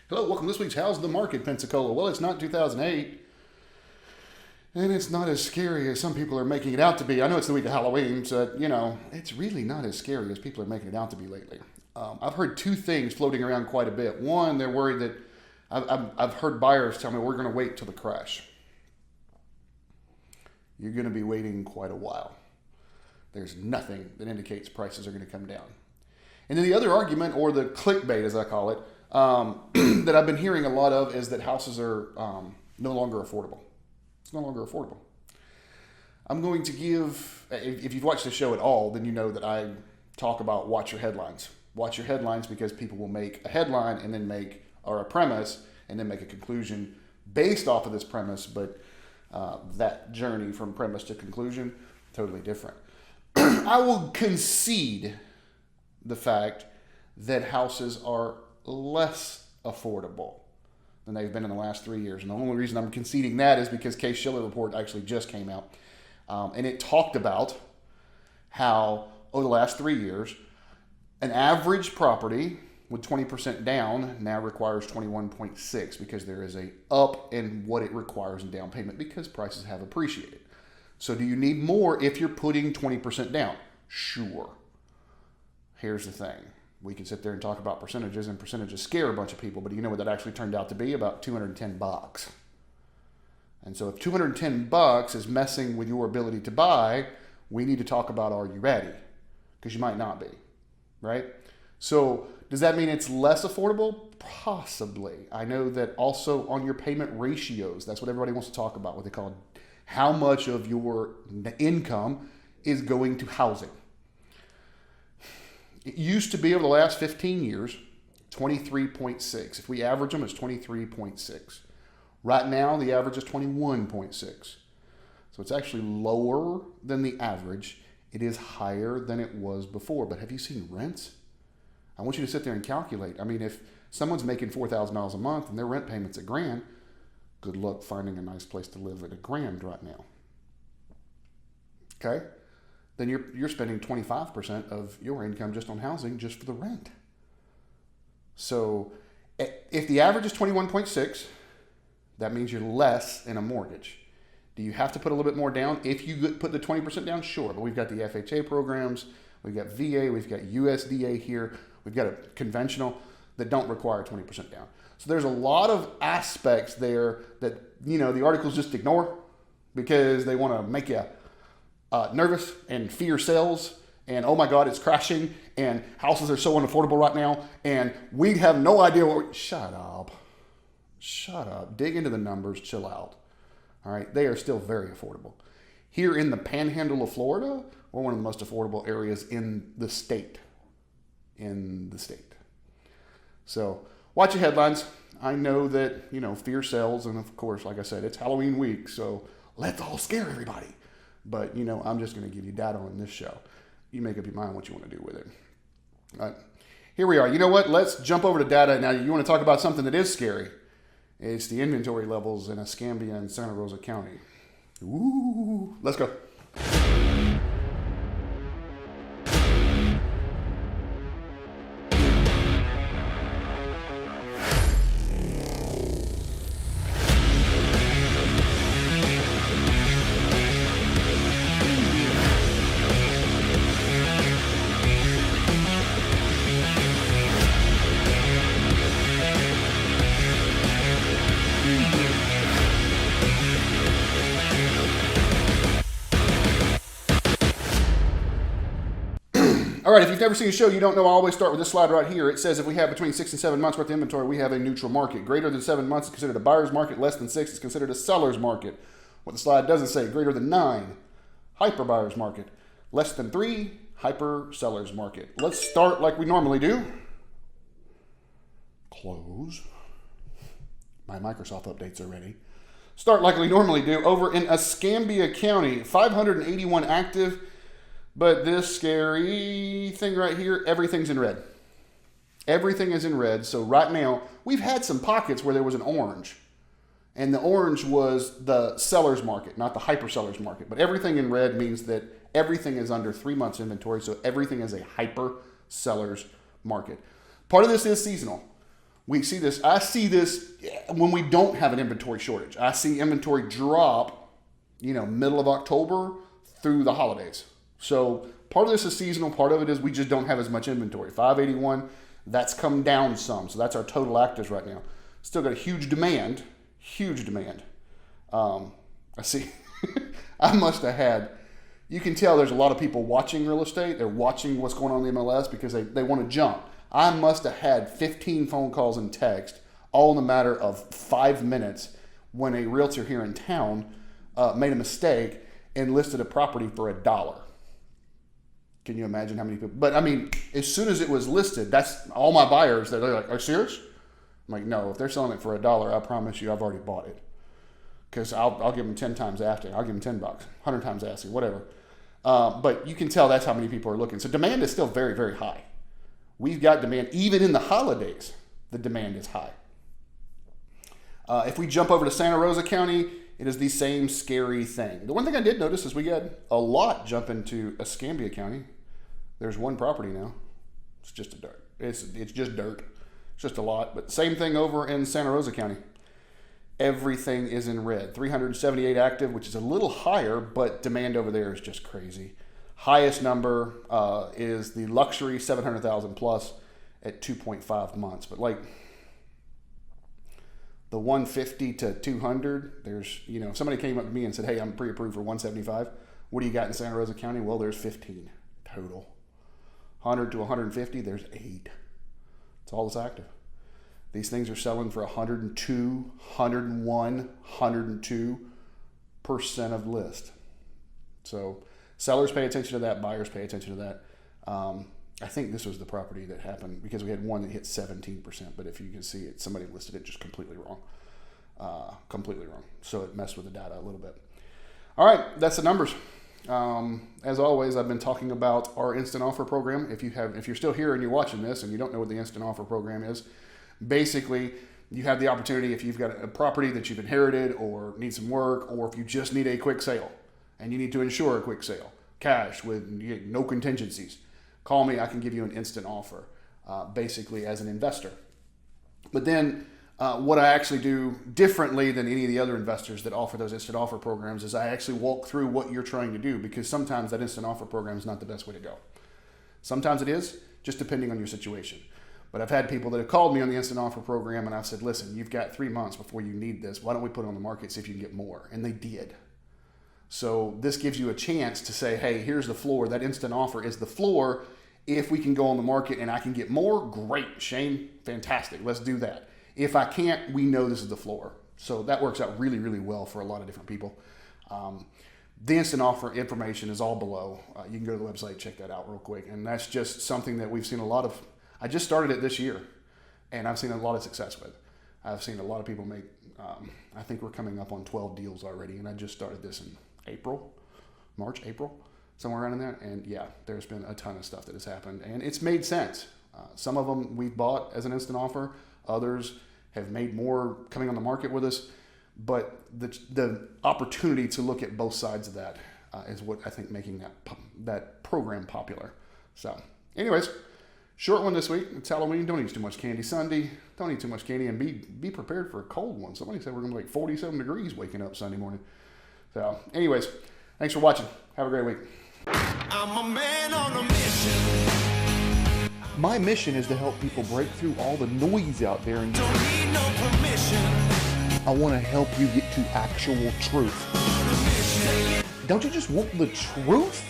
Hello, welcome to this week's How's the Market, Pensacola. Well, it's not 2008, and it's not as scary as some people are making it out to be. I know it's the week of Halloween, so, it's really not as scary as people are making it out to be lately. I've heard two things floating around quite a bit. One, they're worried that, I've heard buyers tell me, we're going to wait till the crash. You're going to be waiting quite a while. There's nothing that indicates prices are going to come down. And then the other argument, or the clickbait as I call it, that I've been hearing a lot of is that houses are no longer affordable. It's no longer affordable. I'm going to give, if you've watched the show at all, then you know that I talk about watch your headlines. Watch your headlines because people will make a headline and then or a premise and then make a conclusion based off of this premise, but that journey from premise to conclusion, totally different. I will concede the fact that houses are less affordable than they've been in the last 3 years. And the only reason I'm conceding that is because Case-Shiller report actually just came out. And it talked about how over the last 3 years, an average property with 20% down now requires 21.6 because there is a up in what it requires in down payment because prices have appreciated. So do you need more if you're putting 20% down? Sure. Here's the thing. We can sit there and talk about percentages, and percentages scare a bunch of people, but you know what that actually turned out to be? About $210. And so if $210 is messing with your ability to buy, we need to talk about, are you ready? Because you might not be, right? So does that mean it's less affordable? Possibly. I know that also on your payment ratios, that's what everybody wants to talk about, what they call how much of your income is going to housing. It used to be over the last 15 years, 23.6. If we average them, it's 23.6. Right now, the average is 21.6. So it's actually lower than the average. It is higher than it was before. But have you seen rents? I want you to sit there and calculate. I mean, if someone's making $4,000 a month and their rent payment's $1,000, good luck finding a nice place to live at $1,000 right now. Okay? Then you're spending 25% of your income just on housing just for the rent. So if the average is 21.6, that means you're less in a mortgage. Do you have to put a little bit more down? If you put the 20% down, sure. But we've got the FHA programs, we've got VA, we've got USDA here, we've got a conventional that don't require 20% down. So there's a lot of aspects there that, the articles just ignore because they want to make you nervous and fear sells and oh my God, it's crashing and houses are so unaffordable right now and we have no idea shut up, dig into the numbers, chill out. All right, they are still very affordable. Here in the panhandle of Florida, we're one of the most affordable areas in the state. So watch your headlines. I know that, fear sells and of course, like I said, it's Halloween week, so let's all scare everybody. But, I'm just going to give you data on this show. You make up your mind what you want to do with it. All right. Here we are. You know what? Let's jump over to data. Now, you want to talk about something that is scary. It's the inventory levels in Escambia and Santa Rosa County. Ooh, let's go. All right, if you've never seen a show, you don't know, I always start with this slide right here. It says if we have between 6 and 7 months worth of inventory, we have a neutral market. Greater than 7 months is considered a buyer's market. Less than 6 is considered a seller's market. What the slide doesn't say, greater than 9, hyper buyer's market. Less than 3, hyper seller's market. Let's start like we normally do. Close. My Microsoft updates are ready. Start like we normally do. Over in Escambia County, 581 active. But this scary thing right here, everything's in red. Everything is in red. So right now, we've had some pockets where there was an orange. And the orange was the seller's market, not the hyper seller's market. But everything in red means that everything is under 3 months inventory. So everything is a hyper seller's market. Part of this is seasonal. We see this. I see this when we don't have an inventory shortage. I see inventory drop, middle of October through the holidays. So part of this is seasonal. Part of it is we just don't have as much inventory. 581, that's come down some. So that's our total actives right now. Still got a huge demand. Huge demand. I see. I must have had. You can tell there's a lot of people watching real estate. They're watching what's going on in the MLS because they want to jump. I must have had 15 phone calls and text, all in a matter of 5 minutes, when a realtor here in town made a mistake and listed a property for $1. Can you imagine how many people? But I mean, as soon as it was listed, that's all my buyers. They're like, "Are you serious?" I'm like, "No. If they're selling it for $1, I promise you, I've already bought it. Because I'll give them 10 times asking. I'll give them $10, 100 times asking, whatever." But you can tell that's how many people are looking. So demand is still very, very high. We've got demand. Even in the holidays, the demand is high. If we jump over to Santa Rosa County, it is the same scary thing. The one thing I did notice is we got a lot jump into Escambia County. There's one property now. It's just a dirt. It's just dirt. It's just a lot. But same thing over in Santa Rosa County. Everything is in red. 378 active, which is a little higher, but demand over there is just crazy. Highest number is the luxury 700,000 plus at 2.5 months. But like the 150 to 200, there's, if somebody came up to me and said, "Hey, I'm pre-approved for 175. What do you got in Santa Rosa County?" Well, there's 15 total. 100 to 150, there's 8. It's all that's active. These things are selling for 102, 101, 102% of list. So sellers pay attention to that. Buyers pay attention to that. I think this was the property that happened because we had one that hit 17%. But if you can see it, somebody listed it just completely wrong. Completely wrong. So it messed with the data a little bit. All right, that's the numbers. As always, I've been talking about our instant offer program. If you're still here and you're watching this and you don't know what the instant offer program is, basically, you have the opportunity if you've got a property that you've inherited or need some work, or if you just need a quick sale and you need to ensure a quick sale, cash with no contingencies, call me. I can give you an instant offer, basically as an investor. But then what I actually do differently than any of the other investors that offer those instant offer programs is I actually walk through what you're trying to do, because sometimes that instant offer program is not the best way to go. Sometimes it is, just depending on your situation. But I've had people that have called me on the instant offer program and I've said, "Listen, you've got 3 months before you need this. Why don't we put it on the market, see if you can get more?" And they did. So this gives you a chance to say, "Hey, here's the floor. That instant offer is the floor. If we can go on the market and I can get more, great. Shane, fantastic. Let's do that. If I can't, we know this is the floor." So that works out really, really well for a lot of different people. The instant offer information is all below. You can go to the website, check that out real quick. And that's just something that we've seen a lot of. I just started it this year, and I've seen a lot of success with. I've seen a lot of people make, I think we're coming up on 12 deals already, and I just started this in March, April, somewhere around in there. And yeah, there's been a ton of stuff that has happened, and it's made sense. Some of them we bought as an instant offer. Others have made more coming on the market with us. But the opportunity to look at both sides of that is what I think making that program popular. So anyways, short one this week. It's Halloween. Don't eat too much candy Sunday. Don't eat too much candy, and be prepared for a cold one. Somebody said we're going to be like 47 degrees waking up Sunday morning. So anyways, thanks for watching. Have a great week. I'm a man on a mission. My mission is to help people break through all the noise out there and don't need no permission. I want to help you get to actual truth. Don't you just want the truth?